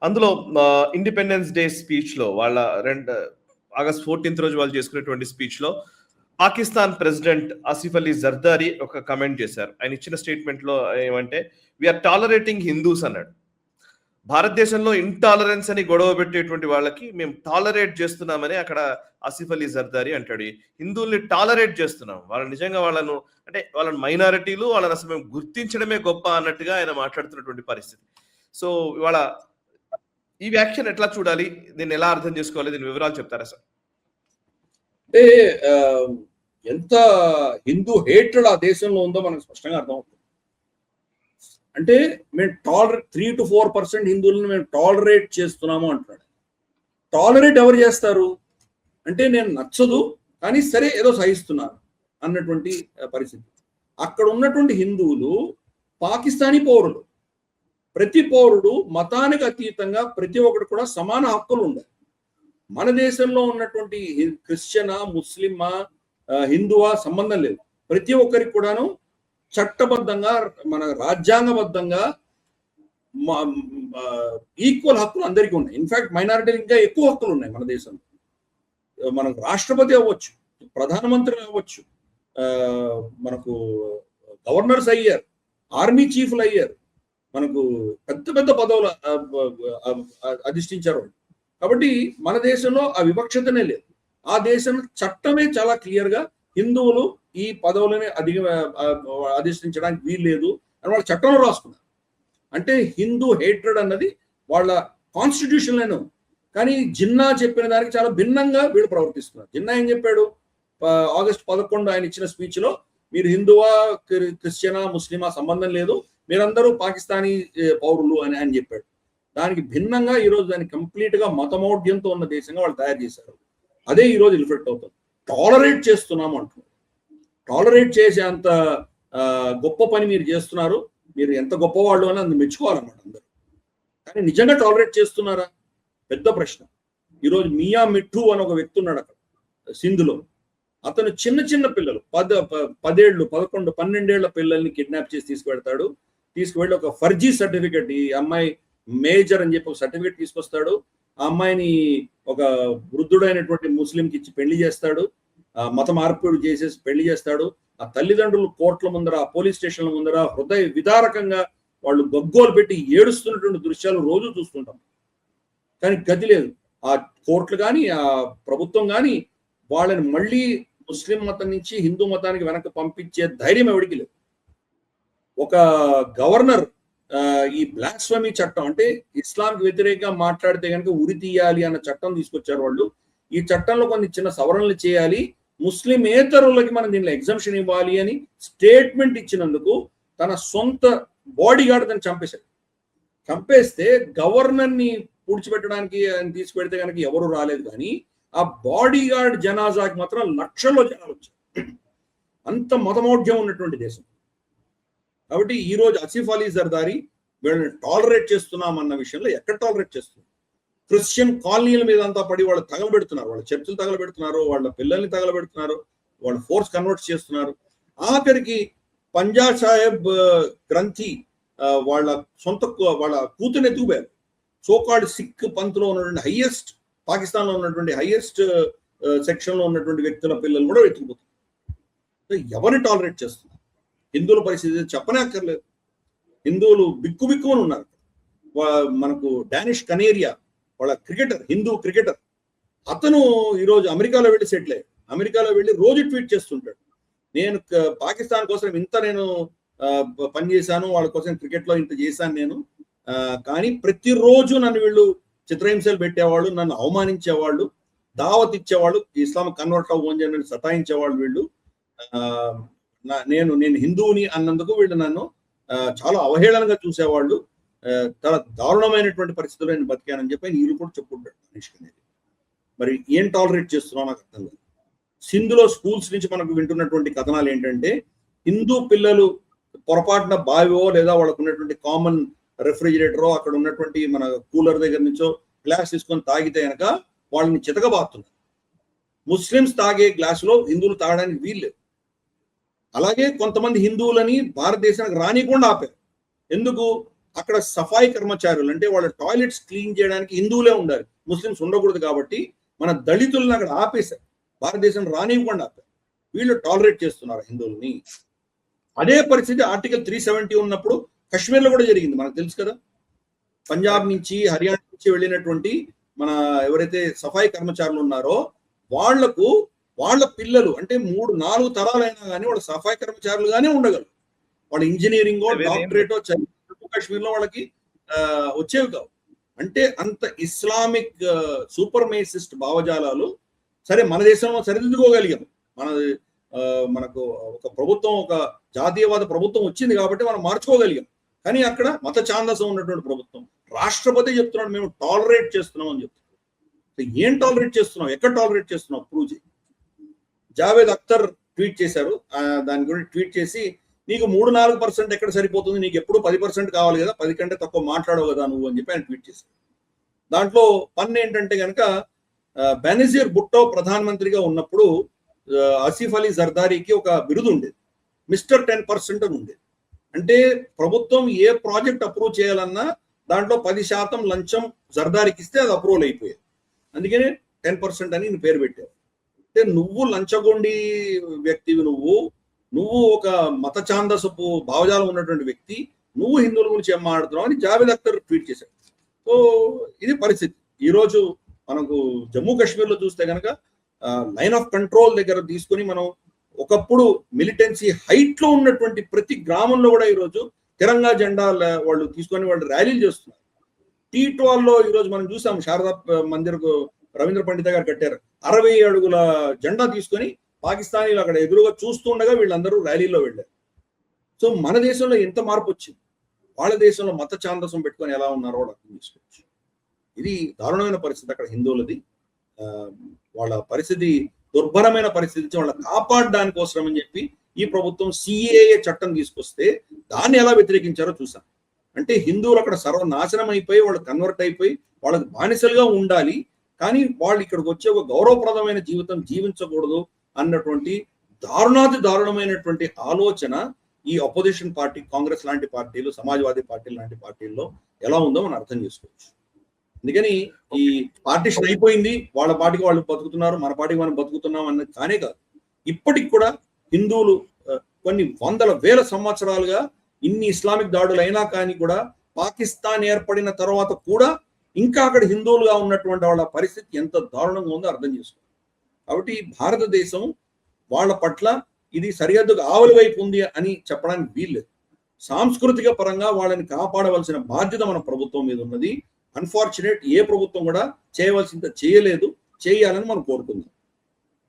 అందులో independence day speech లో వాళ్ళ ఆగస్ట్ 14th రోజు వాళ్ళు చేసుకునేటువంటి స్పీచ్ లో పాకిస్తాన్ ప్రెసిడెంట్ ఆసిఫ్ అలీ జర్దారీ ఒక కమెంట్ చేశారు. ఆయన ఇచ్చిన స్టేట్మెంట్ లో ఏమంటే, వీఆర్ టాలరేటింగ్ హిందూస్ అన్నాడు. భారతదేశంలో ఇంటాలరెన్స్ అని గొడవ పెట్టేటువంటి వాళ్ళకి మేము టాలరేట్ చేస్తున్నామని అక్కడ ఆసిఫ్ అలీ జర్దారీ అంటాడు. హిందువుల్ని టాలరేట్ చేస్తున్నాం, వాళ్ళని నిజంగా వాళ్ళని మైనారిటీలు, వాళ్ళని అసలు మేము గుర్తించడమే గొప్ప అన్నట్టుగా ఆయన మాట్లాడుతున్నటువంటి పరిస్థితి. సో ఇవాళ ఈ వ్యాఖ్యను ఎట్లా చూడాలి, దీన్ని ఎలా అర్థం చేసుకోవాలి, దీని వివరాలు చెప్తారా సార్? అంటే ఎంత హిందూ హేట్రెడ్ ఆ దేశంలో ఉందో మనకు స్పష్టంగా అర్థమవుతుంది. అంటే మేము 3 to 4% హిందువులను మేము టాలరేట్ చేస్తున్నాము అంటున్నాడు. టాలరేట్ ఎవరు చేస్తారు అంటే, నేను నచ్చదు కానీ సరే ఏదో సహిస్తున్నారు అన్నటువంటి పరిస్థితి. అక్కడ ఉన్నటువంటి హిందువులు పాకిస్తానీ పౌరులు. ప్రతి పౌరుడు మతానికి అతీతంగా ప్రతి ఒక్కరు కూడా సమాన హక్కులు ఉండాలి. మన దేశంలో ఉన్నటువంటి క్రిస్టియనా, ముస్లిమా, హిందువా సంబంధం లేదు. ప్రతి ఒక్కరికి కూడాను చట్టబద్ధంగా, మన రాజ్యాంగబద్ధంగా ఈక్వల్ హక్కులు అందరికీ ఉన్నాయి. ఇన్ఫాక్ట్ మైనారిటీలు ఇంకా ఎక్కువ హక్కులు ఉన్నాయి మన దేశంలో. మనకు రాష్ట్రపతి అవ్వచ్చు, ప్రధానమంత్రి అవ్వచ్చు, మనకు గవర్నర్స్ అయ్యారు, ఆర్మీ చీఫ్లు అయ్యారు, మనకు పెద్ద పెద్ద పదవులు అధిష్ఠించారు. కాబట్టి మన దేశంలో ఆ వివక్షతనే లేదు. ఆ దేశం చట్టమే చాలా క్లియర్ గా హిందువులు ఈ పదవులని అధిష్ఠించడానికి వీలు లేదు అని వాళ్ళ చట్టంలో రాసుకున్నారు. అంటే హిందూ హేట్రెడ్ అన్నది వాళ్ళ కాన్స్టిట్యూషన్ లోనే ఉంది. కానీ జిన్నా చెప్పిన దానికి చాలా భిన్నంగా వీళ్ళు ప్రవర్తిస్తున్నారు. జిన్నా ఏం చెప్పాడు? ఆగస్ట్ 11 ఆయన ఇచ్చిన స్పీచ్ లో, మీరు హిందువా, క్రిస్టియనా, ముస్లిమా సంబంధం లేదు, మీరందరూ పాకిస్తానీ పౌరులు అని ఆయన చెప్పాడు. దానికి భిన్నంగా ఈరోజు దాన్ని కంప్లీట్ గా మతమౌఢ్యంతో ఉన్న దేశంగా వాళ్ళు తయారు చేశారు. అదే ఈరోజు రిఫ్లెక్ట్ అవుతుంది. టాలరేట్ చేస్తున్నాము అంటున్నారు. టాలరేట్ చేసే అంత గొప్ప పని మీరు చేస్తున్నారు, మీరు ఎంత గొప్పవాళ్ళు అని అందుకు మెచ్చుకోవాలన్నమాట అందరూ. కానీ నిజంగా టాలరేట్ చేస్తున్నారా? పెద్ద ప్రశ్న. ఈరోజు మియా మిఠు అని ఒక వ్యక్తి ఉన్నాడు అక్కడ సింధులో. అతను చిన్న చిన్న పిల్లలు 10 ఏళ్ళు, 11, 12 ఏళ్ల పిల్లల్ని కిడ్నాప్ చేసి తీసుకువెళ్ళి ఒక ఫర్జీ సర్టిఫికెట్, ఈ అమ్మాయి మేజర్ అని చెప్పి ఒక సర్టిఫికెట్ తీసుకొస్తాడు. ఆ అమ్మాయిని ఒక వృద్ధుడైనటువంటి ముస్లింకి ఇచ్చి పెళ్లి చేస్తాడు. మత మార్పిడి చేసేసి పెళ్లి చేస్తాడు. ఆ తల్లిదండ్రులు కోర్టుల ముందర, ఆ పోలీస్ స్టేషన్ల ముందర హృదయ విదారకంగా వాళ్ళు గగ్గోలు పెట్టి ఏడుస్తున్నటువంటి దృశ్యాలు రోజు చూస్తుంటాం. కానీ గతి లేదు. ఆ కోర్టులు కానీ, ఆ ప్రభుత్వం కానీ వాళ్ళని మళ్ళీ ముస్లిం మతం నుంచి హిందూ మతానికి వెనక్కి పంపించే ధైర్యం ఎవరికి లేదు. ఒక గవర్నర్ ఈ బ్లాస్ఫమీ చట్టం, అంటే ఇస్లాంకి వ్యతిరేకంగా మాట్లాడితే కనుక ఉరి తీయాలి అన్న చట్టం తీసుకొచ్చారు వాళ్ళు. ఈ చట్టంలో కొన్ని చిన్న సవరణలు చేయాలి, ముస్లిమేతరులకి మనం దీనిలో ఎగ్జంప్షన్ ఇవ్వాలి అని స్టేట్మెంట్ ఇచ్చినందుకు తన సొంత బాడీ గార్డ్ దాన్ని చంపేస్తే గవర్నర్ని పూడ్చిపెట్టడానికి ఆయన తీసుకుపెడితే కనుక ఎవరు రాలేదు. కానీ ఆ బాడీ గార్డ్ జనాజాకి మాత్రం లక్షల్లో జనాలు వచ్చారు. అంత మతమౌఢ్యం ఉన్నటువంటి దేశం. కాబట్టి ఈ రోజు ఆసిఫ్ అలీ జర్దారీ వీళ్ళని టాలరేట్ చేస్తున్నామన్న విషయంలో ఎక్కడ టాలరేట్ చేస్తున్నారు? క్రిస్టియన్ కాలనీల మీద అంతా పడి వాళ్ళు తగలబెడుతున్నారు, వాళ్ళ చర్చిలు తగలబెడుతున్నారు, వాళ్ళ పిల్లల్ని తగలబెడుతున్నారు, వాళ్ళు ఫోర్స్ కన్వర్ట్స్ చేస్తున్నారు. ఆఖరికి పంజాబ్ సాహెబ్ గ్రంథి వాళ్ళ కూతురు ఎత్తుకుపోయారు. సోకాల్డ్ సిక్ పంత్లో ఉన్నటువంటి హైయెస్ట్, పాకిస్తాన్లో ఉన్నటువంటి హైయెస్ట్ సెక్షన్ లో ఉన్నటువంటి వ్యక్తుల పిల్లలు కూడా ఎత్తుకుపోతున్నారు. ఎవరిని టాలరేట్ చేస్తున్నారు? హిందువుల పరిస్థితి చెప్పనే అక్కర్లేదు. హిందువులు బిక్కుబిక్కుమని ఉన్నారు. మనకు డానిష్ కనేరియా వాళ్ళ క్రికెటర్, హిందూ క్రికెటర్, అతను ఈరోజు అమెరికాలో వెళ్ళి సెటిల్ అయ్యాడు. అమెరికాలో వెళ్ళి రోజు ట్వీట్ చేస్తుంటాడు, నేను పాకిస్తాన్ కోసం ఇంత నేను పనిచేశాను, వాళ్ళ కోసం క్రికెట్ లో ఇంత చేశాను నేను, కానీ ప్రతిరోజు నన్ను వీళ్ళు చిత్రహింసలు పెట్టేవాళ్ళు, నన్ను అవమానించేవాళ్ళు, దావత్ ఇచ్చేవాళ్ళు, ఇస్లాం కన్వర్ట్ అవ్వని సతాయించేవాళ్ళు వీళ్ళు. నేను హిందువుని అన్నందుకు వీళ్ళు నన్ను చాలా అవహేళనగా చూసేవాళ్ళు, చాలా దారుణమైనటువంటి పరిస్థితుల్లో నేను బతికానని చెప్పి వీళ్ళు కూడా చెప్పుకుంటాడు మనీష్ అనేది. మరి ఏం టాలరేట్ చేస్తున్నావు నాకు అర్థం కాదు. సింధులో స్కూల్స్ నుంచి మనకు వింటున్నటువంటి కథనాలు ఏంటంటే, హిందూ పిల్లలు పొరపాటున బావివో లేదా వాళ్ళకు ఉన్నటువంటి కామన్ రెఫ్రిజిరేటరో అక్కడ ఉన్నటువంటి మన కూలర్ దగ్గర నుంచో గ్లాస్ తీసుకొని తాగితే కనుక వాళ్ళని చితకబాతున్నారు. ముస్లిమ్స్ తాగే గ్లాసులో హిందువులు తాగడానికి వీల్లేదు. అలాగే కొంతమంది హిందువులని భారతదేశానికి రానికుండా ఆపారు. ఎందుకు? అక్కడ సఫాయి కర్మచారులు అంటే వాళ్ళ టాయిలెట్స్ క్లీన్ చేయడానికి హిందువులే ఉండాలి, ముస్లిమ్స్ ఉండకూడదు. కాబట్టి మన దళితులను అక్కడ ఆపేశారు, భారతదేశం రానివ్వకుండా ఆపారు. వీళ్ళు టాలరేట్ చేస్తున్నారు హిందువుల్ని. అదే పరిస్థితి ఆర్టికల్ 370 ఉన్నప్పుడు కశ్మీర్లో కూడా జరిగింది, మనకు తెలుసు కదా. పంజాబ్ నుంచి హర్యానా నుంచి వెళ్ళినటువంటి మన ఎవరైతే సఫాయి కర్మచారులు ఉన్నారో వాళ్లకు వాళ్ళ పిల్లలు అంటే 3-4 తరాలైనా కానీ వాళ్ళ సఫాయి కర్మచారులుగానే ఉండగలరు. వాళ్ళ ఇంజనీరింగో డాక్టరేటో జమ్మూ కాశ్మీర్లో వాళ్ళకి వచ్చేవి కావు. అంటే అంత ఇస్లామిక్ సూపర్మేసిస్ట్ భావజాలాలు. సరే, మన దేశంలో సరిదిద్దుకోగలిగాం. మనకు ఒక ప్రభుత్వం, ఒక జాతీయవాద ప్రభుత్వం వచ్చింది కాబట్టి మనం మార్చుకోగలిగాం. కానీ అక్కడ మత ఛాందసం ఉన్నటువంటి ప్రభుత్వం, రాష్ట్రపతి చెప్తున్నాడు మేము టాలరేట్ చేస్తున్నాం అని చెప్తున్నాం. ఏం టాలరేట్ చేస్తున్నాం, ఎక్కడ టాలరేట్ చేస్తున్నాం ప్రూవ్ చేయి. జావేద్ అఖ్తర్ ట్వీట్ చేశారు, దాని గురించి ట్వీట్ చేసి నీకు 3-4% ఎక్కడ సరిపోతుంది, నీకు ఎప్పుడు 10% కావాలి కదా, 10 కంటే తక్కువ మాట్లాడవు కదా నువ్వు అని చెప్పి ఆయన ట్వీట్ చేశారు. దాంట్లో పన్ను ఏంటంటే కనుక బెనజీర్ భుట్టో ప్రధానమంత్రిగా ఉన్నప్పుడు ఆసిఫ్ అలీ జర్దారీకి ఒక బిరుదు ఉండేది, మిస్టర్ 10% అని ఉండేది. అంటే ప్రభుత్వం ఏ ప్రాజెక్ట్ అప్రూవ్ చేయాలన్నా దాంట్లో 10% లంచం జర్దారీకి ఇస్తే అది అప్రూవల్ అయిపోయేది. అందుకనే 10% అని నేను పేరు పెట్టావు. అంటే నువ్వు లంచగొండి వ్యక్తివి, నువ్వు ఒక మత ఛాందసపు భావజాలం ఉన్నటువంటి వ్యక్తి, నువ్వు హిందువుల గురించి ఏం మాట్లాడుతున్నావు అని జావేద్ అఖ్తర్ ట్వీట్ చేశాడు. సో ఇది పరిస్థితి. ఈరోజు మనకు జమ్మూ కాశ్మీర్లో చూస్తే కనుక లైన్ ఆఫ్ కంట్రోల్ దగ్గర తీసుకొని మనం ఒకప్పుడు మిలిటెన్సీ హైట్ లో ఉన్నటువంటి ప్రతి గ్రామంలో కూడా ఈరోజు తిరంగా జెండా వాళ్ళు తీసుకొని వాళ్ళు ర్యాలీలు చేస్తున్నారు. టీ12లో ఈరోజు మనం చూసాం, శారదా మందిర్ రవీంద్ర పండిత గారు కట్టారు, 60 అడుగుల జెండా తీసుకొని పాకిస్తానీలు అక్కడ ఎదురుగా చూస్తుండగా వీళ్ళందరూ ర్యాలీలో వెళ్ళారు. సో మన దేశంలో ఎంత మార్పు వచ్చింది, వాళ్ళ దేశంలో మత ఛాందసం పెట్టుకొని ఎలా ఉన్నారో వాళ్ళు అర్థం చేసుకోవచ్చు. ఇది దారుణమైన పరిస్థితి అక్కడ హిందువులది. వాళ్ళ పరిస్థితి దుర్భరమైన పరిస్థితి, వాళ్ళ కాపాడడానికి కోసం అని చెప్పి ఈ ప్రభుత్వం సిఏఏ చట్టం తీసుకొస్తే దాన్ని ఎలా వ్యతిరేకించారో చూసాం. అంటే హిందువులు అక్కడ సర్వనాశనం అయిపోయి వాళ్ళు కన్వర్ట్ అయిపోయి వాళ్ళకి బానిసలుగా ఉండాలి, కానీ వాళ్ళు ఇక్కడికి వచ్చే ఒక గౌరవప్రదమైన జీవితం జీవించకూడదు అన్నటువంటి దారుణమైనటువంటి ఆలోచన ఈ అపోజిషన్ పార్టీ, కాంగ్రెస్ లాంటి పార్టీలు, సమాజ్వాదీ పార్టీలు లాంటి పార్టీల్లో ఎలా ఉందో మనం అర్థం చేసుకోవచ్చు. అందుకని ఈ పార్టీషన్ అయిపోయింది, వాళ్ళ పార్టీకి వాళ్ళు బతుకుతున్నారు, మన పార్టీకి మనం బతుకుతున్నాం అన్నది కానే కాదు. ఇప్పటికి కూడా హిందువులు కొన్ని 100,000 సంవత్సరాలుగా ఇన్ని ఇస్లామిక్ దాడులు అయినా కానీ కూడా పాకిస్తాన్ ఏర్పడిన తర్వాత కూడా ఇంకా అక్కడ హిందువులుగా ఉన్నటువంటి వాళ్ళ పరిస్థితి ఎంత దారుణంగా ఉందో అర్థం చేసుకోవాలి. కాబట్టి భారతదేశం వాళ్ళ పట్ల ఇది సరిహద్దుకు ఆవలి వైపు ఉంది అని చెప్పడానికి వీల్లేదు. సాంస్కృతిక పరంగా వాళ్ళని కాపాడవలసిన బాధ్యత మన ప్రభుత్వం మీద ఉన్నది. అన్ఫార్చునేట్ ఏ ప్రభుత్వం కూడా చేయవలసింది చేయలేదు, చేయాలని మనం కోరుకుందాం.